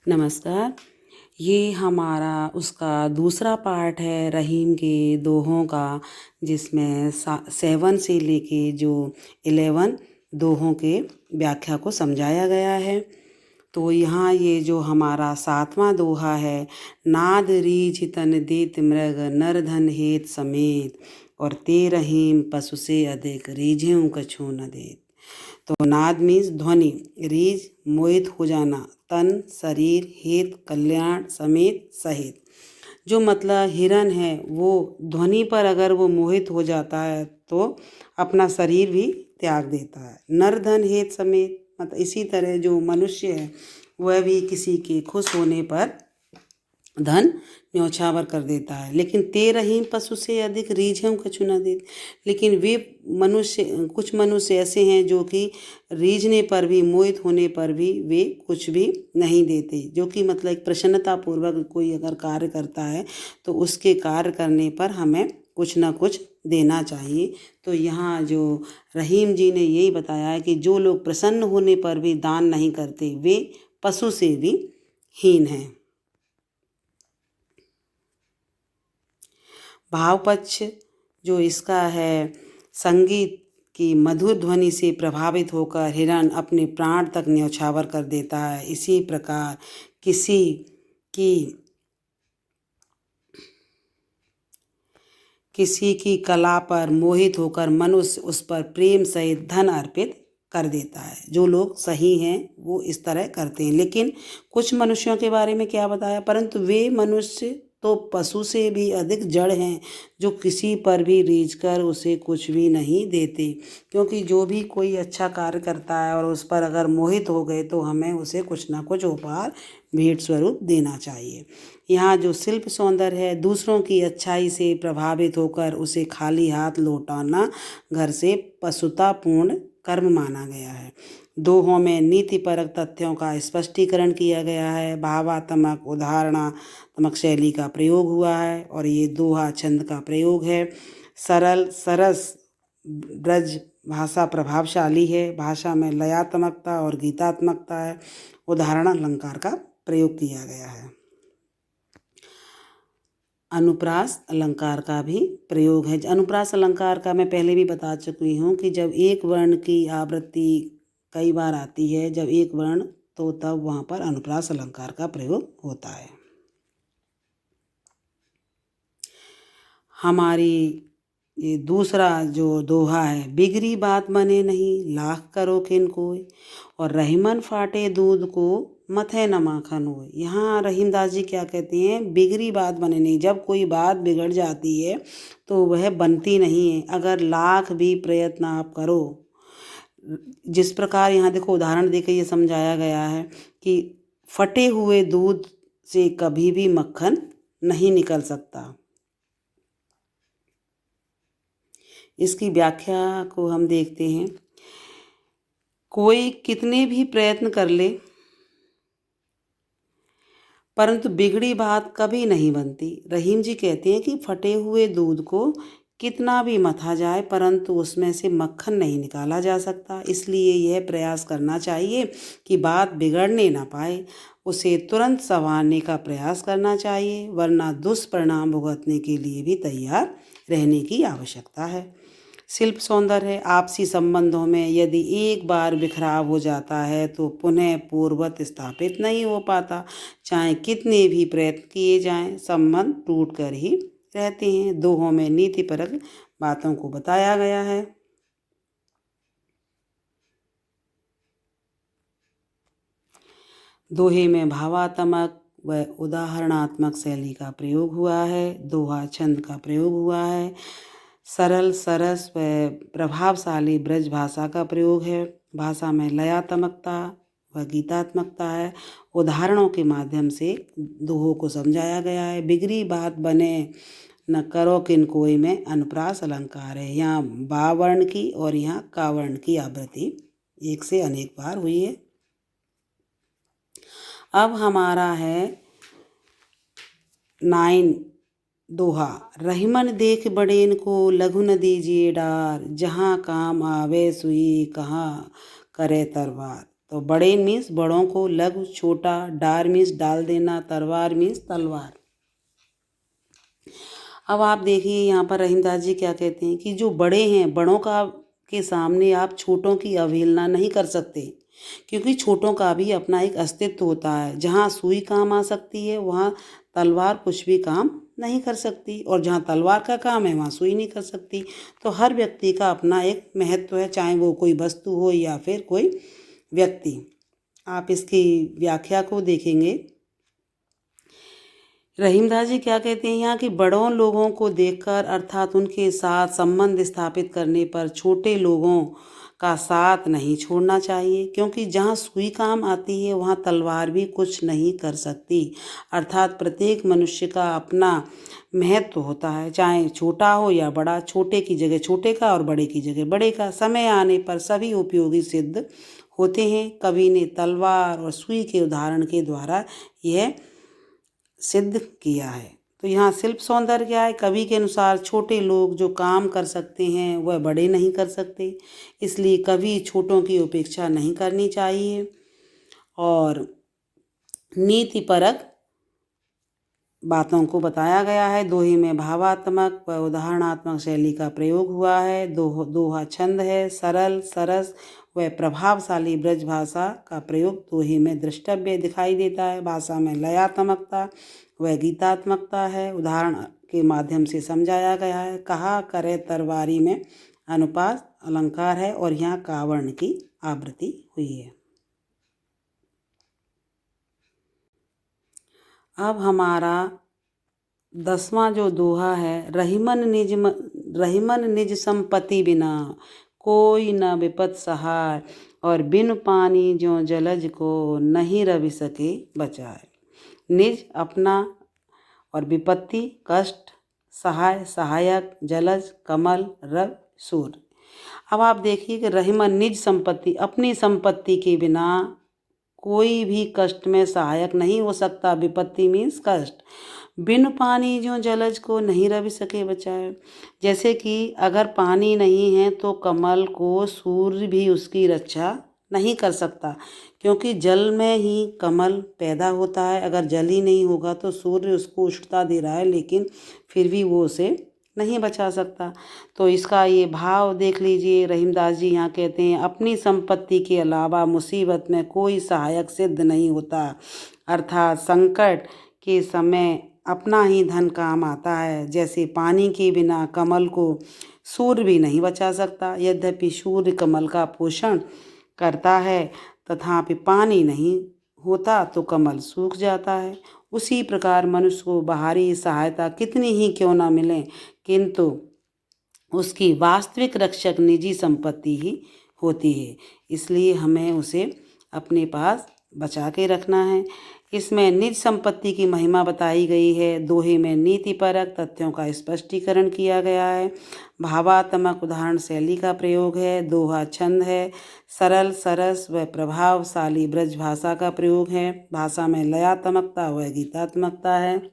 नमस्कार। ये हमारा उसका दूसरा पार्ट है रहीम के दोहों का, जिसमें 7 से लेके जो 11 दोहों के व्याख्या को समझाया गया है। तो यहाँ ये जो हमारा 7वां दोहा है, नाद रीझ तन देत मृग नर धन हेत समेत, और ते रहीम पशु से अधिक रीझें कछु न देत। तो नाद मीन्स ध्वनि, रीझ मोहित हो जाना, तन शरीर, हेत कल्याण, समेत सहित। जो मतलब हिरन है वो ध्वनि पर अगर वो मोहित हो जाता है तो अपना शरीर भी त्याग देता है। नर धन हेत समेत, मतलब इसी तरह जो मनुष्य है वह भी किसी के खुश होने पर धन न्यौछावर कर देता है। लेकिन ते रहीम पशु से अधिक रीझें कछु न देत। लेकिन वे मनुष्य, कुछ मनुष्य ऐसे हैं जो कि रीझने पर भी, मोहित होने पर भी वे कुछ भी नहीं देते। जो कि मतलब एक प्रसन्नता पूर्वक कोई अगर कार्य करता है तो उसके कार्य करने पर हमें कुछ ना कुछ देना चाहिए। तो यहाँ जो रहीम जी ने यही बताया है कि जो लोग प्रसन्न होने पर भी दान नहीं करते वे पशु से भी हीन हैं। भावपक्ष जो इसका है, संगीत की मधुर ध्वनि से प्रभावित होकर हिरण अपने प्राण तक न्यौछावर कर देता है। इसी प्रकार किसी की कला पर मोहित होकर मनुष्य उस पर प्रेम सहित धन अर्पित कर देता है। जो लोग सही हैं वो इस तरह करते हैं। लेकिन कुछ मनुष्यों के बारे में क्या बताया, परंतु वे मनुष्य तो पशु से भी अधिक जड़ हैं, जो किसी पर भी रीझ कर उसे कुछ भी नहीं देते। क्योंकि जो भी कोई अच्छा कार्य करता है और उस पर अगर मोहित हो गए तो हमें उसे कुछ ना कुछ उपहार भेंट स्वरूप देना चाहिए। यहाँ जो शिल्प सौंदर्य है, दूसरों की अच्छाई से प्रभावित होकर उसे खाली हाथ लौटाना घर से पशुतापूर्ण कर्म माना गया है। दोहों में नीतिपरक तथ्यों का स्पष्टीकरण किया गया है। भावात्मक उदाहरणात्मक शैली का प्रयोग हुआ है और ये दोहा छंद का प्रयोग है। सरल सरस ब्रज भाषा प्रभावशाली है। भाषा में लयात्मकता और गीतात्मकता है। उदाहरण अलंकार का प्रयोग किया गया है। अनुप्रास अलंकार का भी प्रयोग है। अनुप्रास अलंकार का मैं पहले भी बता चुकी हूँ कि जब एक वर्ण की आवृत्ति कई बार आती है, जब एक वर्ण, तो तब वहाँ पर अनुप्रास अलंकार का प्रयोग होता है। हमारी ये दूसरा जो दोहा है, बिगड़ी बात बने नहीं लाख करो किन कोई, और रहीमन फाटे दूध को मथे न माखन हो। यहाँ रहीमदास जी क्या कहते हैं, बिगड़ी बात बने नहीं। जब कोई बात बिगड़ जाती है तो वह बनती नहीं है, अगर लाख भी प्रयत्न आप करो। जिस प्रकार यहाँ देखो उदाहरण देकर ये समझाया गया है कि फटे हुए दूध से कभी भी मक्खन नहीं निकल सकता। इसकी व्याख्या को हम देखते हैं। कोई कितने भी प्रयत्न कर ले परंतु बिगड़ी बात कभी नहीं बनती। रहीम जी कहते हैं कि फटे हुए दूध को कितना भी मथा जाए परंतु उसमें से मक्खन नहीं निकाला जा सकता। इसलिए यह प्रयास करना चाहिए कि बात बिगड़ने ना पाए, उसे तुरंत संवारने का प्रयास करना चाहिए, वरना दुष्परिणाम भुगतने के लिए भी तैयार रहने की आवश्यकता है। शिल्प सौंदर्य है। आपसी संबंधों में यदि एक बार बिखराव हो जाता है तो पुनः पूर्ववत स्थापित नहीं हो पाता। चाहे कितने भी प्रयत्न किए जाएं, संबंध टूट कर ही रहते हैं। दोहों में नीतिपरक बातों को बताया गया है। दोहे में भावात्मक व उदाहरणात्मक शैली का प्रयोग हुआ है। दोहा छंद का प्रयोग हुआ है। सरल सरस व प्रभावशाली ब्रज भाषा का प्रयोग है। भाषा में लयात्मकता व गीतात्मकता है। उदाहरणों के माध्यम से दोहों को समझाया गया है। बिगड़ी बात बने न करो किन कोई में अनुप्रास अलंकार है। यहाँ बावर्ण की और यहाँ कावर्ण की आवृत्ति एक से अनेक बार हुई है। अब हमारा है 9 दोहा, रहीमन देख बड़ेन को लघु न दीजिए डार, जहाँ काम आवे सुई कहाँ करे तरवार। तो बड़े मीन्स बड़ों को, लघु छोटा, डार मीन्स डाल देना, तरवार मीन्स तलवार। अब आप देखिए यहाँ पर रहीमदास जी क्या कहते हैं कि जो बड़े हैं, बड़ों का के सामने आप छोटों की अवहेलना नहीं कर सकते, क्योंकि छोटों का भी अपना एक अस्तित्व होता है। जहाँ सुई काम आ सकती है वहाँ तलवार कुछ भी काम नहीं कर सकती, और जहाँ तलवार का काम है वहाँ सुई नहीं कर सकती। तो हर व्यक्ति का अपना एक महत्व है, चाहे वो कोई वस्तु हो या फिर कोई व्यक्ति। आप इसकी व्याख्या को देखेंगे। रहीमदास जी क्या कहते हैं यहाँ कि बड़ों लोगों को देखकर अर्थात उनके साथ संबंध स्थापित करने पर छोटे लोगों का साथ नहीं छोड़ना चाहिए, क्योंकि जहाँ सुई काम आती है वहाँ तलवार भी कुछ नहीं कर सकती। अर्थात प्रत्येक मनुष्य का अपना महत्व होता है, चाहे छोटा हो या बड़ा। छोटे की जगह छोटे का और बड़े की जगह बड़े का। समय आने पर सभी उपयोगी सिद्ध होते हैं। कवि ने तलवार और सुई के उदाहरण के द्वारा यह सिद्ध किया है। तो यहाँ शिल्प सौंदर्य क्या है? कवि के अनुसार छोटे लोग जो काम कर सकते हैं वह बड़े नहीं कर सकते, इसलिए कवि छोटों की उपेक्षा नहीं करनी चाहिए। और नीतिपरक बातों को बताया गया है। दोहे में भावात्मक व उदाहरणात्मक शैली का प्रयोग हुआ है। दोहा छंद है। सरल, सरस व प्रभावशाली ब्रज भाषा का प्रयोग दोहे में दृष्टव्य दिखाई देता है। भाषा में लयात्मकता व गीतात्मकता है। उदाहरण के माध्यम से समझाया गया है। कहा करे तरवारी में अनुपात अलंकार है और यहाँ कावर्ण की आवृत्ति हुई है। अब हमारा 10वां जो दोहा है, रहीमन निज संपत्ति बिना कोई न विपत सहाय, और बिन पानी ज्यों जलज को नहीं रवि सके बचाए। निज अपना, और विपत्ति कष्ट, सहाय सहायक, जलज कमल, रव सूर्य। अब आप देखिए कि रहीमन निज संपत्ति, अपनी संपत्ति के बिना कोई भी कष्ट में सहायक नहीं हो सकता। विपत्ति मीन्स कष्ट। बिन पानी जो जलज को नहीं रवि सके बचाए। जैसे कि अगर पानी नहीं है तो कमल को सूर्य भी उसकी रक्षा नहीं कर सकता, क्योंकि जल में ही कमल पैदा होता है। अगर जल ही नहीं होगा तो सूर्य उसको उष्णता दे रहा है, लेकिन फिर भी वो उसे नहीं बचा सकता। तो इसका ये भाव देख लीजिए। रहीमदास जी यहाँ कहते हैं, अपनी संपत्ति के अलावा मुसीबत में कोई सहायक सिद्ध नहीं होता। अर्थात संकट के समय अपना ही धन काम आता है। जैसे पानी के बिना कमल को सूर्य भी नहीं बचा सकता। यद्यपि सूर्य कमल का पोषण करता है, तथापि पानी नहीं होता तो कमल सूख जाता है। उसी प्रकार मनुष्य को बाहरी सहायता कितनी ही क्यों ना मिले, किंतु उसकी वास्तविक रक्षक निजी संपत्ति ही होती है। इसलिए हमें उसे अपने पास बचा के रखना है। इसमें निज संपत्ति की महिमा बताई गई है। दोहे में नीतिपरक तथ्यों का स्पष्टीकरण किया गया है। भावात्मक उदाहरण शैली का प्रयोग है। दोहा छंद है। सरल, सरस व प्रभावशाली ब्रज भाषा का प्रयोग है। भाषा में लयात्मकता व गीतात्मकता है।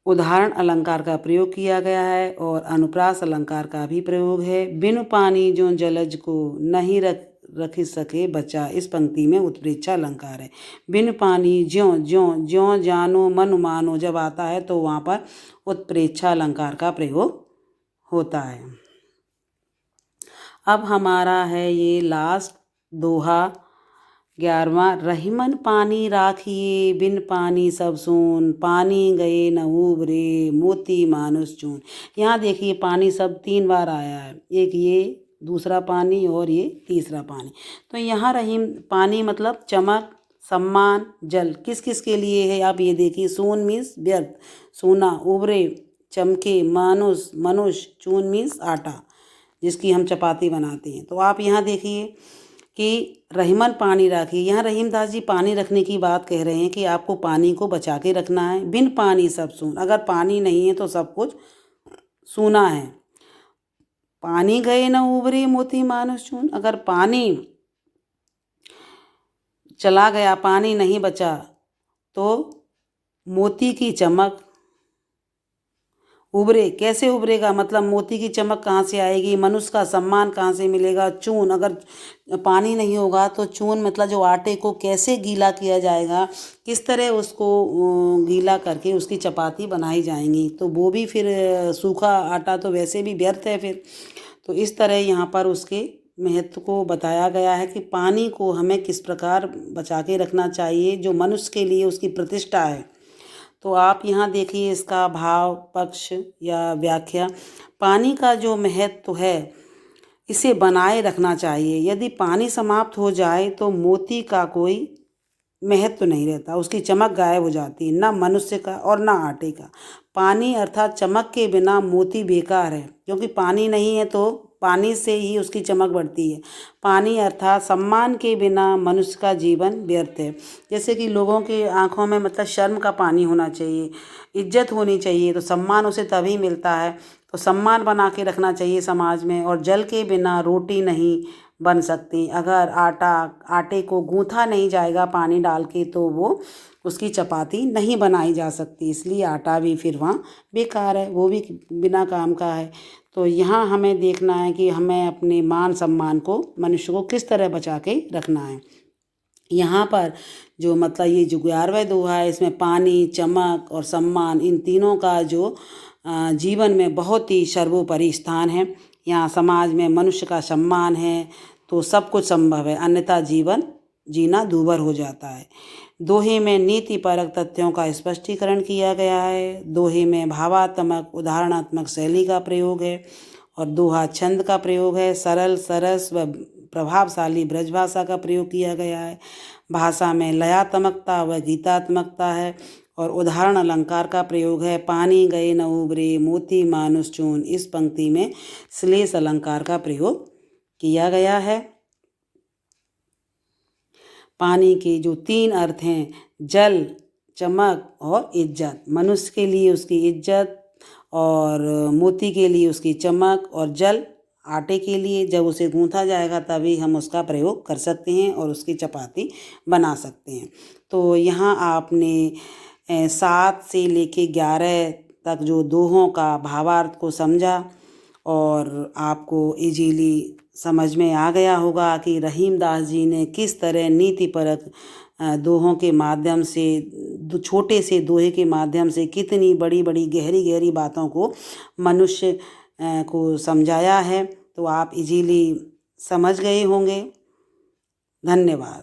उदाहरण अलंकार का प्रयोग किया गया है और अनुप्रास अलंकार का भी प्रयोग है। बिनु पानी जो जलज को नहीं रख सके बचा, इस पंक्ति में उत्प्रेक्षा अलंकार है। बिन पानी ज्यों ज्यों ज्यों जानो मन मानो जब आता है तो वहाँ पर उत्प्रेक्षा अलंकार का प्रयोग होता है। अब हमारा है ये लास्ट दोहा 11वां। रहीमन पानी राखिए बिन पानी सब सून, पानी गए न उबरे मोती मानुष चून। यहाँ देखिए पानी सब 3 बार आया है, एक ये, दूसरा पानी और ये तीसरा पानी। तो यहाँ रहीम पानी मतलब चमक, सम्मान, जल किस किस के लिए है आप ये देखिए। सून मीन्स व्यर्थ, सोना, उबरे चमके, मानुष मनुष्य, चून मीन्स आटा जिसकी हम चपाती बनाते हैं। तो आप यहाँ देखिए कि रहीमन पानी राखिए। यहाँ रहीमदास जी पानी रखने की बात कह रहे हैं कि आपको पानी को बचा के रखना है। बिन पानी सब सून, अगर पानी नहीं है तो सब कुछ सूना है। पानी गए न उबरे मोती मानुष चून, अगर पानी चला गया, पानी नहीं बचा तो मोती की चमक, उभरे, कैसे उभरेगा मतलब मोती की चमक कहाँ से आएगी, मनुष्य का सम्मान कहाँ से मिलेगा। चून, अगर पानी नहीं होगा तो चून मतलब जो आटे को कैसे गीला किया जाएगा, किस तरह उसको गीला करके उसकी चपाती बनाई जाएंगी, तो वो भी फिर सूखा आटा तो वैसे भी व्यर्थ है फिर। तो इस तरह यहाँ पर उसके महत्व को बताया गया है कि पानी को हमें किस प्रकार बचा के रखना चाहिए, जो मनुष्य के लिए उसकी प्रतिष्ठा है। तो आप यहाँ देखिए इसका भाव पक्ष या व्याख्या। पानी का जो महत्व है इसे बनाए रखना चाहिए। यदि पानी समाप्त हो जाए तो मोती का कोई महत्व नहीं रहता, उसकी चमक गायब हो जाती है, ना मनुष्य का और ना आटे का। पानी अर्थात चमक के बिना मोती बेकार है, क्योंकि पानी नहीं है तो पानी से ही उसकी चमक बढ़ती है। पानी अर्थात सम्मान के बिना मनुष्य का जीवन व्यर्थ है। जैसे कि लोगों की आंखों में मतलब शर्म का पानी होना चाहिए, इज्जत होनी चाहिए, तो सम्मान उसे तभी मिलता है। तो सम्मान बना के रखना चाहिए समाज में। और जल के बिना रोटी नहीं बन सकती। अगर आटे को गूँथा नहीं जाएगा पानी डाल के तो वो उसकी चपाती नहीं बनाई जा सकती, इसलिए आटा भी फिर वहाँ बेकार है, वो भी बिना काम का है। तो यहाँ हमें देखना है कि हमें अपने मान सम्मान को, मनुष्य को किस तरह बचा के रखना है। यहाँ पर जो मतलब ये जो 11वां दोहा है, इसमें पानी, चमक और सम्मान, इन तीनों का जो जीवन में बहुत ही सर्वोपरि स्थान है। यहाँ समाज में मनुष्य का सम्मान है तो सब कुछ संभव है, अन्यथा जीवन जीना दूभर हो जाता है। दोहे में नीतिपरक तथ्यों का स्पष्टीकरण किया गया है। दोहे में भावात्मक उदाहरणात्मक शैली का प्रयोग है और दोहा छंद का प्रयोग है। सरल, सरस व प्रभावशाली ब्रजभाषा का प्रयोग किया गया है। भाषा में लयात्मकता व गीतात्मकता है और उदाहरण अलंकार का प्रयोग है। पानी गए न उबरे, मोती मानुष चून, इस पंक्ति में श्लेष अलंकार का प्रयोग किया गया है। पानी के जो 3 अर्थ हैं, जल, चमक और इज्जत। मनुष्य के लिए उसकी इज्जत और मोती के लिए उसकी चमक और जल आटे के लिए जब उसे गूँथा जाएगा तभी हम उसका प्रयोग कर सकते हैं और उसकी चपाती बना सकते हैं। तो यहाँ आपने 7 से लेके 11 तक जो दोहों का भावार्थ को समझा और आपको इजीली समझ में आ गया होगा कि रहीमदास जी ने किस तरह नीतिपरक दोहों के माध्यम से, छोटे से दोहे के माध्यम से कितनी बड़ी बड़ी गहरी गहरी बातों को मनुष्य को समझाया है। तो आप इजीली समझ गए होंगे। धन्यवाद।